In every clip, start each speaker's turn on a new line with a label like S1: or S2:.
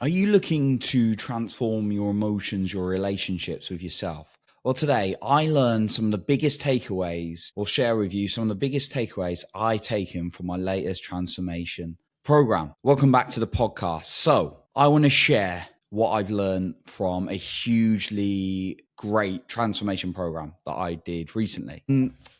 S1: Are you looking to transform your emotions, your relationships with yourself? Well, today I learned some of the biggest takeaways, or share with you some of the biggest takeaways I taken from my latest transformation program. Welcome back to the podcast. So I want to share what I've learned from a hugely great transformation program that I did recently.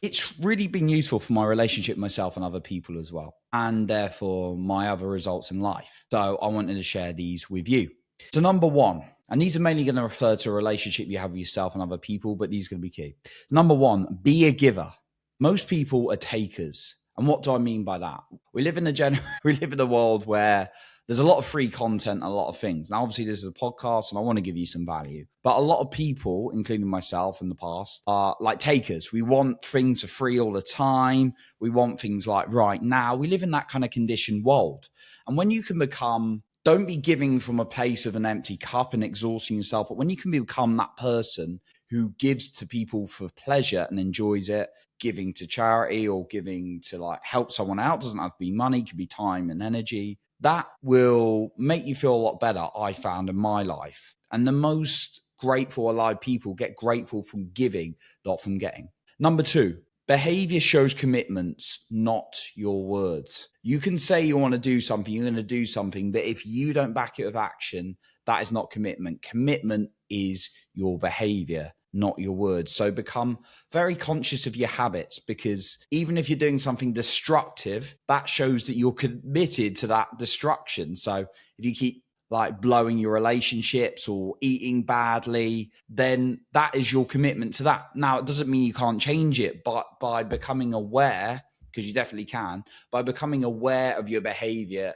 S1: It's really been useful for my relationship with myself and other people as well, and therefore my other results in life. So I wanted to share these with you. So number one, and these are mainly going to refer to a relationship you have with yourself and other people, but these are going to be key. Number one, be a giver. Most people are takers. And what do I mean by that? We live in a world where there's a lot of free content, a lot of things. Now, obviously, this is a podcast and I want to give you some value. But a lot of people, including myself in the past, are like takers. We want things for free all the time. We want things like right now. We live in that kind of conditioned world. And when you can become, don't be giving from a place of an empty cup and exhausting yourself, but when you can become that person who gives to people for pleasure and enjoys it, giving to charity or giving to like help someone out, doesn't have to be money, could be time and energy. That will make you feel a lot better, I found in my life. And the most grateful, alive people get grateful from giving, not from getting. Number two, behavior shows commitments, not your words. You can say you want to do something, you're going to do something, but if you don't back it with action, that is not commitment. Commitment is your behavior, not your words. So become very conscious of your habits, because even if you're doing something destructive, that shows that you're committed to that destruction. So if you keep like blowing your relationships or eating badly, then that is your commitment to that. Now, it doesn't mean you can't change it, but by becoming aware, because you definitely can, by becoming aware of your behavior,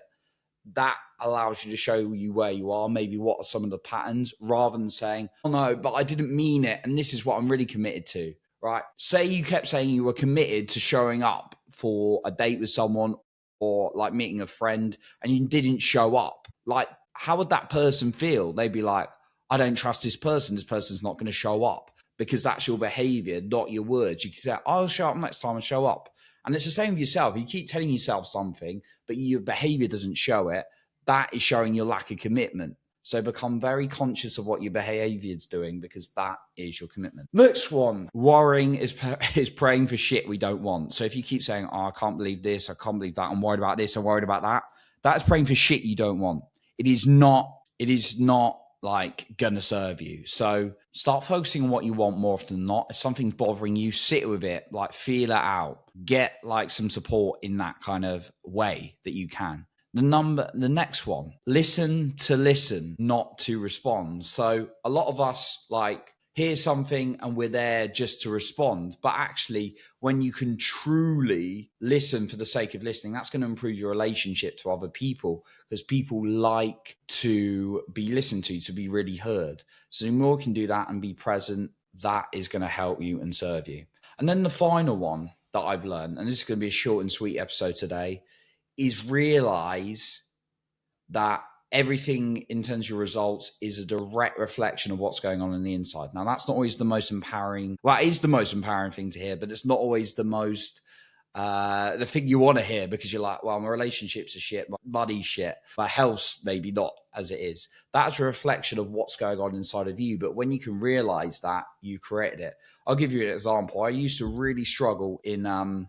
S1: that allows you to show you where you are, maybe what are some of the patterns, rather than saying, oh no, but I didn't mean it, and this is what I'm really committed to, right? Say you kept saying you were committed to showing up for a date with someone or like meeting a friend and you didn't show up. Like, how would that person feel? They'd be like, I don't trust this person. This person's not going to show up, because that's your behavior, not your words. You can say, I'll show up next time and show up. And it's the same with yourself. You keep telling yourself something, but your behavior doesn't show it. That is showing your lack of commitment. So become very conscious of what your behavior is doing, because that is your commitment. Next one, worrying is praying for shit we don't want. So if you keep saying, oh, I can't believe this, I can't believe that, I'm worried about this, I'm worried about that, that's praying for shit you don't want. It is not like gonna serve you. So start focusing on what you want more often than not. If something's bothering you, sit with it, like feel it out, get like some support in that kind of way that you can. The next one, listen to listen, not to respond. So a lot of us like hear something and we're there just to respond. But actually, when you can truly listen for the sake of listening, that's going to improve your relationship to other people, because people like to be listened to be really heard. So the more you can do that and be present, that is going to help you and serve you. And then the final one that I've learned, and this is going to be a short and sweet episode today, is realize that everything in terms of your results is a direct reflection of what's going on the inside. Now, that's not always the most empowering. Well, it is the most empowering thing to hear, but it's not always the most, the thing you want to hear, because you're like, well, my relationships are shit, my money's shit, my health's maybe not as it is. That's a reflection of what's going on inside of you. But when you can realize that, you created it. I'll give you an example. I used to really struggle in,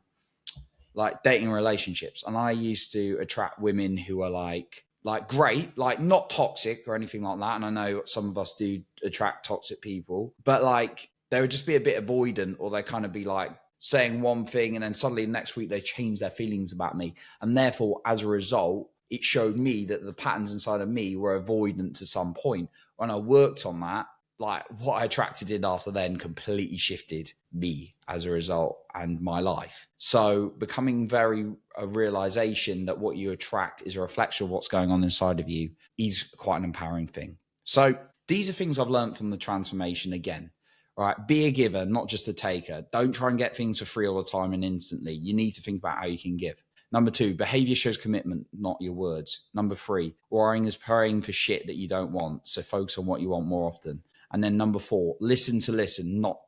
S1: like dating relationships. And I used to attract women who are like great, like not toxic or anything like that. And I know some of us do attract toxic people, but like they would just be a bit avoidant, or they kind of be like saying one thing and then suddenly next week they change their feelings about me. And therefore, as a result, it showed me that the patterns inside of me were avoidant to some point. When I worked on that, like what I attracted in after then completely shifted me as a result and my life. So becoming a realization that what you attract is a reflection of what's going on inside of you is quite an empowering thing. So these are things I've learned from the transformation again. All right, be a giver, not just a taker. Don't try and get things for free all the time and instantly. You need to think about how you can give. Number two, behavior shows commitment, not your words. Number three, worrying is praying for shit that you don't want. So focus on what you want more often. And then number four, listen to listen, not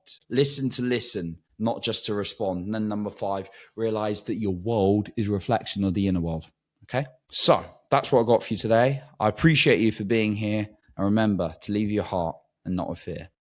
S1: just to respond. And then number five, realize that your world is a reflection of the inner world. Okay. So that's what I got for you today. I appreciate you for being here. And remember to leave your heart and not with fear.